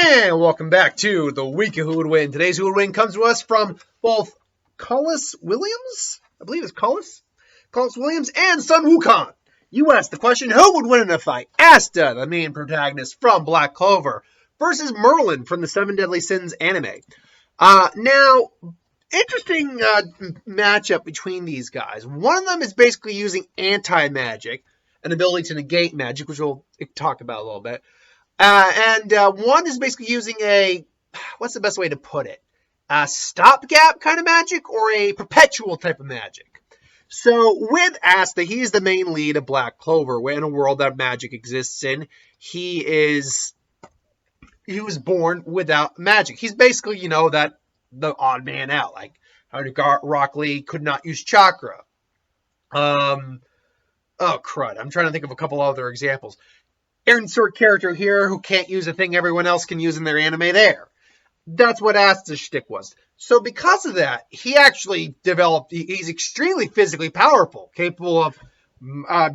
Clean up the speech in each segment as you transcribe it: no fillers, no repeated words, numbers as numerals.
And welcome back to the week of Who Would Win. Today's Who Would Win comes to us from both Collis Williams, I believe it's Collis Williams, and Sun Wukong. You asked the question, who would win in a fight? Asta, the main protagonist from Black Clover, versus Merlin from the Seven Deadly Sins anime. Now, interesting matchup between these guys. One of them is basically using anti-magic, an ability to negate magic, which we'll talk about a little bit. And one is basically using what's the best way to put it? A stopgap kind of magic or a perpetual type of magic. So with Asta, he's the main lead of Black Clover, in a world that magic exists in. He was born without magic. He's basically, the odd man out. Like how Rock Lee could not use chakra. Oh crud! I'm trying to think of a couple other examples. Aaron Sword character here who can't use a thing everyone else can use in their anime there. That's what Asta's shtick was. So because of that, he actually he's extremely physically powerful, capable of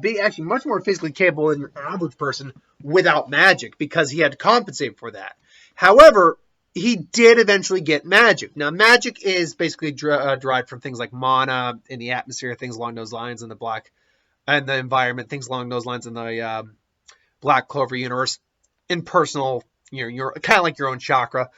being actually much more physically capable than your average person without magic because he had to compensate for that. However, he did eventually get magic. Now, magic is basically derived from things like mana in the atmosphere, things along those lines in the environment, things along those lines in the Black Clover universe, in personal, you're kind of like your own chakra.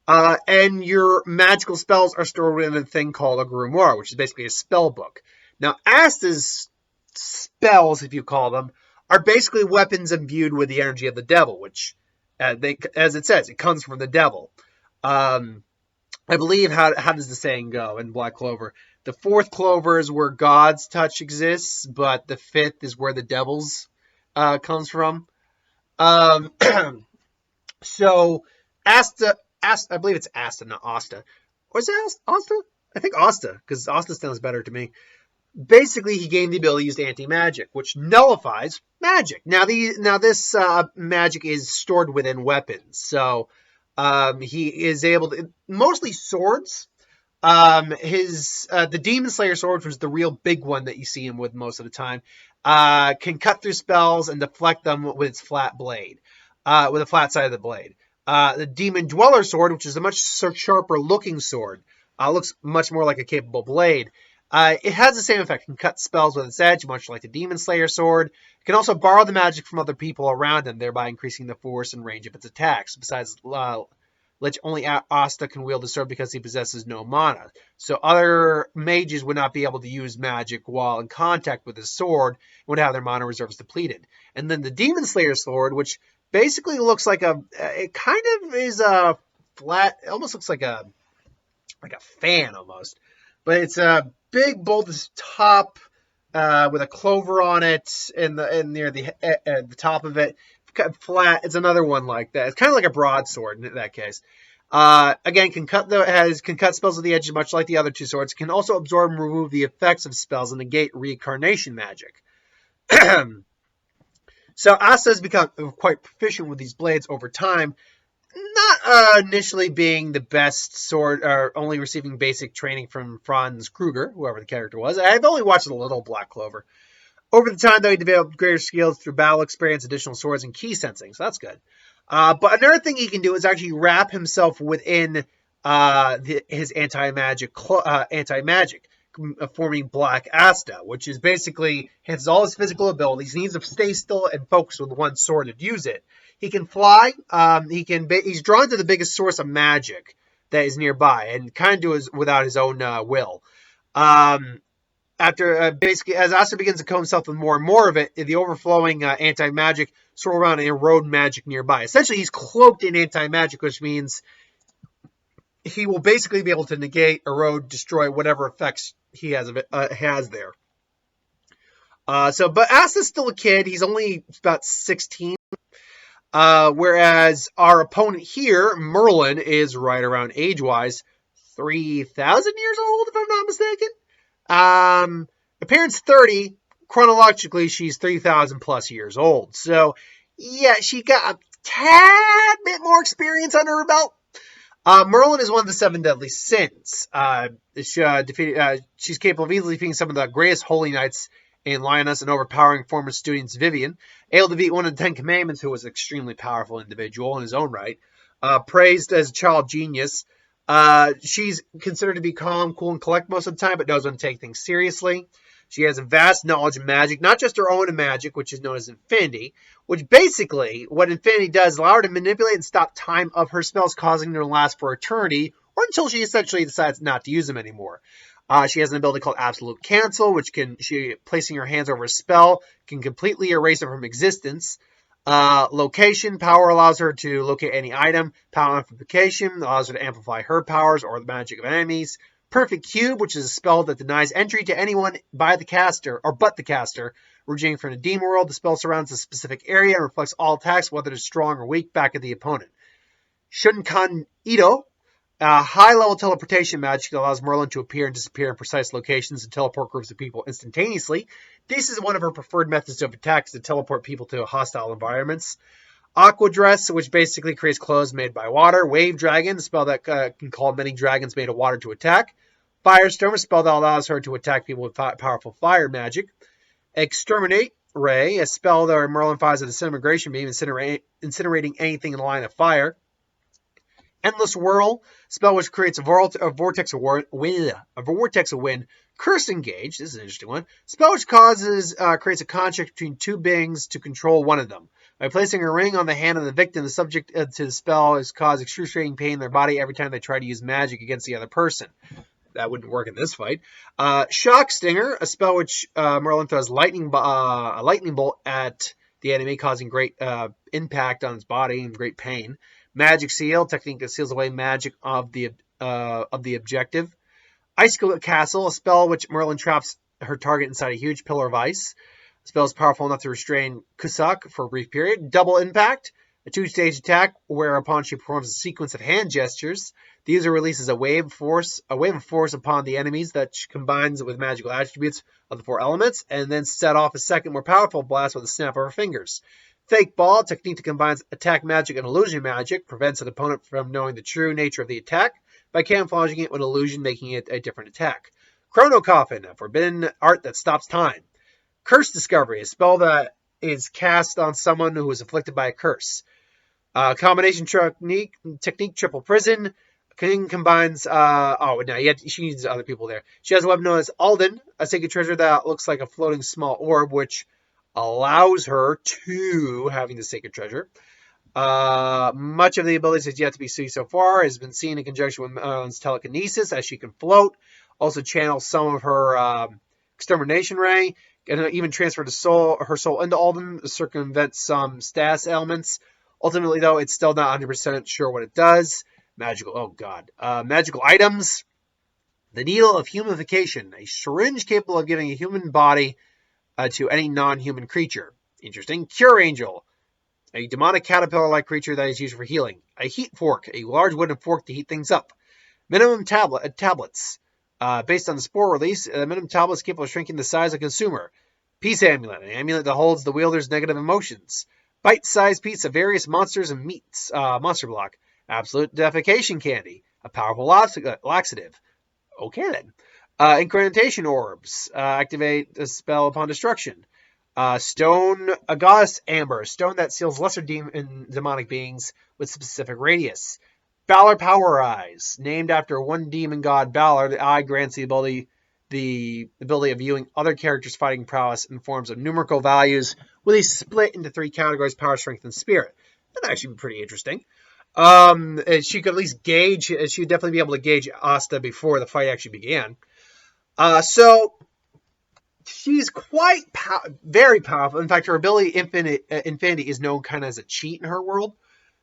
And your magical spells are stored in a thing called a grimoire, which is basically a spell book. Now, Asta's spells, if you call them, are basically weapons imbued with the energy of the devil, which, as it says, it comes from the devil. I believe, how does the saying go in Black Clover? The fourth clover is where God's touch exists, but the fifth is where the devil's comes from. So Asta, I believe it's Asta, not Asta. Or is it Asta? I think Asta, because Asta sounds better to me. Basically, he gained the ability to use anti-magic, which nullifies magic. Now this magic is stored within weapons. So he is able to, mostly swords. The Demon Slayer sword, which is the real big one that you see him with most of the time, can cut through spells and deflect them with its flat blade, with a flat side of the blade. The Demon Dweller sword, which is a much sharper looking sword, looks much more like a capable blade. It has the same effect. It can cut spells with its edge, much like the Demon Slayer sword. It can also borrow the magic from other people around him, thereby increasing the force and range of its attacks. Besides, only Asta can wield the sword because he possesses no mana. So other mages would not be able to use magic while in contact with his sword and would have their mana reserves depleted. And then the Demon Slayer sword, which basically looks like it kind of is a flat, it almost looks like a fan almost. But it's a big bulbous top with a clover on it and near the top of it. Flat. It's another one like that. It's kind of like a broadsword in that case. Again, can cut spells with the edges, much like the other two swords. Can also absorb and remove the effects of spells and negate reincarnation magic. So Asta has become quite proficient with these blades over time. Not initially being the best sword, or only receiving basic training from Franz Kruger, whoever the character was. I've only watched a little Black Clover. Over the time, though, he developed greater skills through battle experience, additional swords, and key sensing, so that's good. But another thing he can do is actually wrap himself within his anti-magic, forming Black Asta, which is basically has all his physical abilities. He needs to stay still and focus with one sword to use it. He can fly. He's drawn to the biggest source of magic that is nearby, and kind of do it without his own will. Basically, as Asta begins to coat himself with more and more of it, the overflowing anti-magic swirl around and erode magic nearby. Essentially, he's cloaked in anti-magic, which means he will basically be able to negate, erode, destroy whatever effects he has there. But Asta's still a kid. He's only about 16. Whereas our opponent here, Merlin, is right around age-wise 3,000 years old, if I'm not mistaken. Appearance 30, chronologically, she's 3,000 plus years old. So, yeah, she got a tad bit more experience under her belt. Merlin is one of the seven deadly sins. She's capable of easily defeating some of the greatest holy knights in Lioness and overpowering former students Vivian, able to beat one of the Ten Commandments, who was an extremely powerful individual in his own right, praised as a child genius. She's considered to be calm, cool, and collect most of the time, but doesn't take things seriously. She has a vast knowledge of magic, not just her own magic, which is known as Infinity, which basically, what Infinity does, allow her to manipulate and stop time of her spells, causing them to last for eternity, or until she essentially decides not to use them anymore. She has an ability called Absolute Cancel, which placing her hands over a spell, can completely erase it from existence. Location power allows her to locate any item. Power amplification allows her to amplify her powers or the magic of enemies. Perfect Cube, which is a spell that denies entry to anyone by the caster, or but the caster. Originating from the demon world, the spell surrounds a specific area and reflects all attacks, whether it's strong or weak, back at the opponent. Shunkan Ito, high-level teleportation magic that allows Merlin to appear and disappear in precise locations and teleport groups of people instantaneously. This is one of her preferred methods of attack, to teleport people to hostile environments. Aqua Dress, which basically creates clothes made by water. Wave Dragon, a spell that can call many dragons made of water to attack. Firestorm, a spell that allows her to attack people with powerful fire magic. Exterminate Ray, a spell that Merlin fires a disintegration beam, incinerating anything in the line of fire. Endless Whirl, spell which creates a vortex of wind. Curse Engage, this is an interesting one. Spell which creates a contract between two beings to control one of them. By placing a ring on the hand of the victim, the subject to the spell is cause excruciating pain in their body every time they try to use magic against the other person. That wouldn't work in this fight. Shock Stinger, a spell which Merlin throws a lightning bolt at the enemy, causing great impact on its body and great pain. Magic Seal, technique that seals away magic of the objective. Icicle Castle, a spell which Merlin traps her target inside a huge pillar of ice. The spell is powerful enough to restrain Kusak for a brief period. Double Impact, a two-stage attack whereupon she performs a sequence of hand gestures. The user releases a wave of force upon the enemies that combines with magical attributes of the four elements, and then set off a second, more powerful blast with a snap of her fingers. Fake Ball, technique that combines attack magic and illusion magic, prevents an opponent from knowing the true nature of the attack by camouflaging it with illusion, making it a different attack. Chrono Coffin, a forbidden art that stops time. Curse Discovery, a spell that is cast on someone who is afflicted by a curse. Combination technique, Triple Prison. King combines, she needs other people there. She has a weapon known as Alden, a sacred treasure that looks like a floating small orb, which allows her to having the sacred treasure. Much of the abilities that's yet to be seen so far has been seen in conjunction with Merlin's telekinesis, as she can float, also channel some of her extermination ray, and even transfer her soul into Alden to circumvent some status elements. Ultimately, though, it's still not 100% sure what it does. Magical items. The Needle of Humification, a syringe capable of giving a human body to any non-human creature. Interesting. Cure Angel, a demonic caterpillar-like creature that is used for healing. A Heat Fork, a large wooden fork to heat things up. Minimum tablets. Based on the spore release, minimum tablets capable of shrinking the size of a consumer. Peace Amulet, an amulet that holds the wielder's negative emotions. Bite-sized piece of various monsters and meats. Monster block. Absolute Defecation Candy, a powerful laxative. Okay then. Incantation Orbs, activate the spell upon destruction. Stone August Amber, stone that seals lesser demonic beings with specific radius. Balor Power Eyes, named after one demon god Balor, the eye grants the ability of viewing other characters' fighting prowess in forms of numerical values, with a split into three categories: power, strength, and spirit. That'd actually be pretty interesting. She could at le'ast gauge. She would definitely be able to gauge Asta before the fight actually began. So she's very powerful. In fact, her ability Infinity is known kind of as a cheat in her world.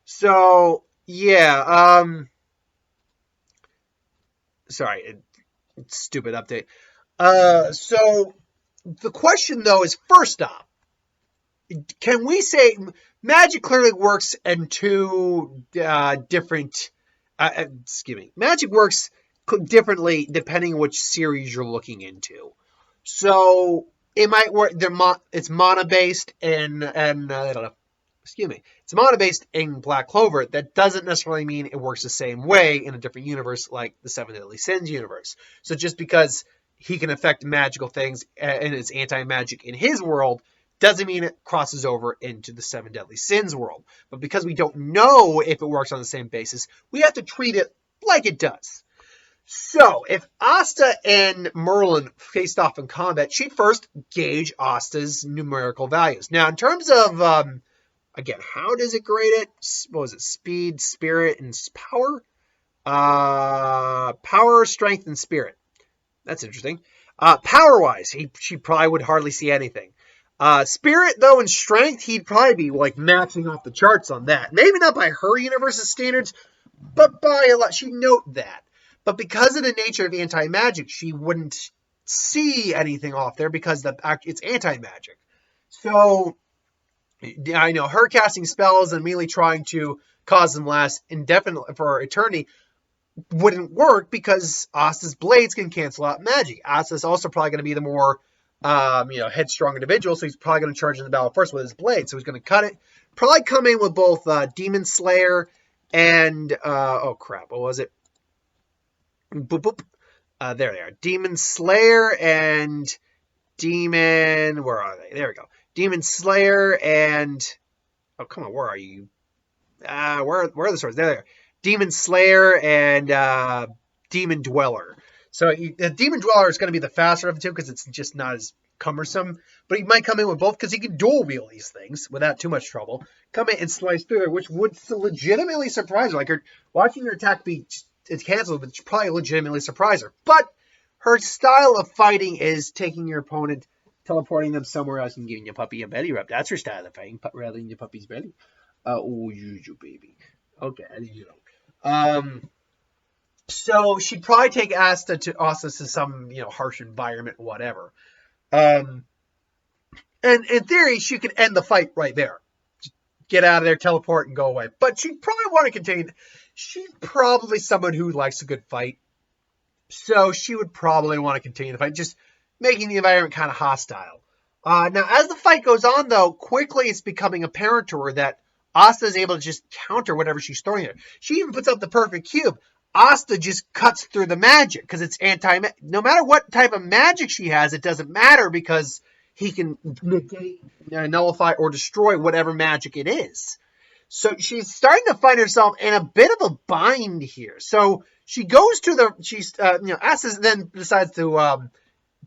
So yeah. Sorry, stupid update. So the question though is, first off, can we say magic clearly works in two different? Magic works differently depending on which series you're looking into. So it might work. It's mana based it's mana based in Black Clover. That doesn't necessarily mean it works the same way in a different universe, like the Seven Deadly Sins universe. So just because he can affect magical things and it's anti-magic in his world doesn't mean it crosses over into the 7 deadly sins world. But because we don't know if it works on the same basis, we have to treat it like it does. So, if Asta and Merlin faced off in combat, she'd first gauge Asta's numerical values. Now, in terms of, again, how does it grade it? What was it? Speed, spirit, and power? Power, strength, and spirit. That's interesting. Power-wise, she probably would hardly see anything. Spirit, though, and strength, he'd probably be, like, matching off the charts on that. Maybe not by her universe's standards, but by a lot. She'd note that. But because of the nature of anti-magic, she wouldn't see anything off there because it's anti-magic. So, I know her casting spells and immediately trying to cause them last indefinitely for eternity wouldn't work because Asta's blades can cancel out magic. Asta's also probably going to be the more, headstrong individual, so he's probably going to charge in the battle first with his blade. So he's going to cut it. Probably come in with both Demon Slayer and, what was it? Boop, boop. There they are. Demon Slayer and Demon... Where are they? There we go. Demon Slayer and... Oh, come on. Where are you? Where are the swords? There they are. Demon Slayer and Demon Dweller. So the Demon Dweller is going to be the faster of the two because it's just not as cumbersome. But he might come in with both because he can dual wield these things without too much trouble. Come in and slice through there, which would legitimately surprise you. Like, you're watching your attack be... It's canceled, but it's probably legitimately surprise her. But her style of fighting is taking your opponent, teleporting them somewhere else, and giving your puppy a belly rub. That's her style of fighting, rather than your puppy's belly. You baby. Okay, So she'd probably take Asta to some, harsh environment, whatever. And in theory, she could end the fight right there. Get out of there, teleport, and go away. But she'd probably want to contain... She's probably someone who likes a good fight. So she would probably want to continue the fight, just making the environment kind of hostile. Now, as the fight goes on, though, quickly it's becoming apparent to her that Asta is able to just counter whatever she's throwing at her. She even puts up the perfect cube. Asta just cuts through the magic because it's no matter what type of magic she has, it doesn't matter because he can negate, nullify, or destroy whatever magic it is. So she's starting to find herself in a bit of a bind here. So she goes to Asta then decides to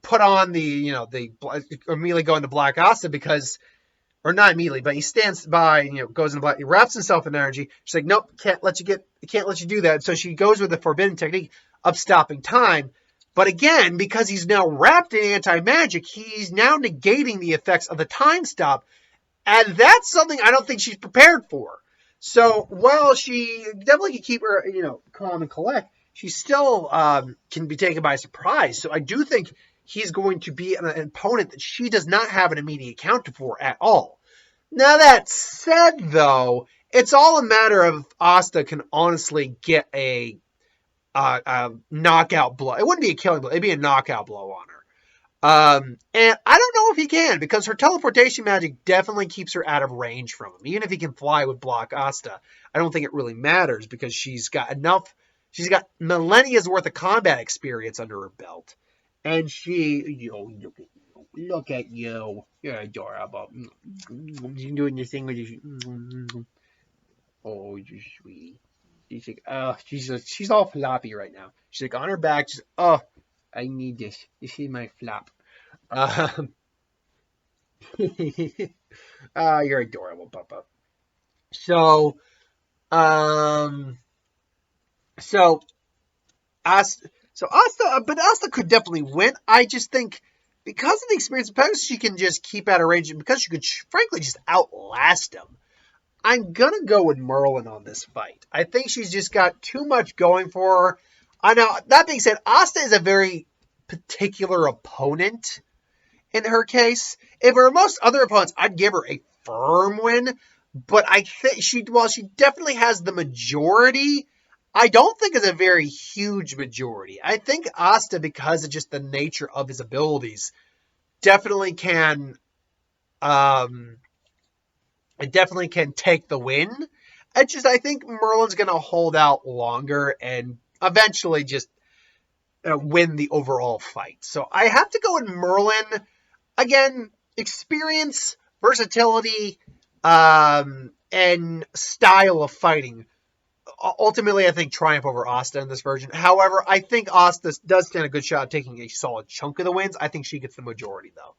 put on immediately go into Black Asta because, or not immediately, but he stands by, goes into black, he wraps himself in energy. She's like, nope, can't let you do that. So she goes with the forbidden technique of stopping time. But again, because he's now wrapped in anti-magic, he's now negating the effects of the time stop. And that's something I don't think she's prepared for. So while she definitely can keep her, calm and collect, she still can be taken by surprise. So I do think he's going to be an opponent that she does not have an immediate counter for at all. Now that said, though, it's all a matter of Asta can honestly get a knockout blow. It wouldn't be a killing blow. It'd be a knockout blow on her. And I don't know if he can, because her teleportation magic definitely keeps her out of range from him. Even if he can fly with Block Asta, I don't think it really matters because she's got millennia's worth of combat experience under her belt. And she, look at you. You're adorable. You're doing your thing with your, oh, you're sweet. She's like, she's all floppy right now. She's like on her back, just, I need this. This is my flop. You're adorable, Papa. So Asta could definitely win. I just think because of the experience, because she can just keep out of range, and because she could frankly just outlast him, I'm gonna go with Merlin on this fight. I think she's just got too much going for her. I know, that being said, Asta is a very particular opponent in her case. If her most other opponents, I'd give her a firm win. But I think while she definitely has the majority, I don't think it's a very huge majority. I think Asta, because of just the nature of his abilities, definitely can take the win. I think Merlin's going to hold out longer and eventually just win the overall fight. So I have to go with Merlin. Again, experience, versatility, and style of fighting. Ultimately, I think triumph over Asta in this version. However, I think Asta does stand a good shot at taking a solid chunk of the wins. I think she gets the majority, though.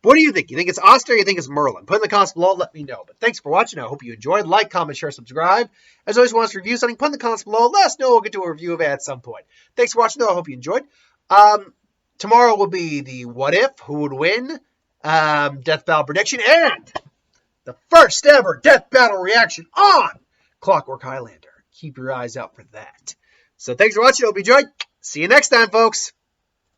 But what do you think? You think it's Asta or you think it's Merlin? Put in the comments below, let me know. But thanks for watching. I hope you enjoyed. Like, comment, share, subscribe. As always, want us to review something, put in the comments below. Let us know. We'll get to a review of it at some point. Thanks for watching, though. I hope you enjoyed. Tomorrow will be the what if, who would win, death battle prediction, and the first ever death battle reaction on Clockwork Highlander. Keep your eyes out for that. So thanks for watching. I hope you enjoyed. See you next time, folks.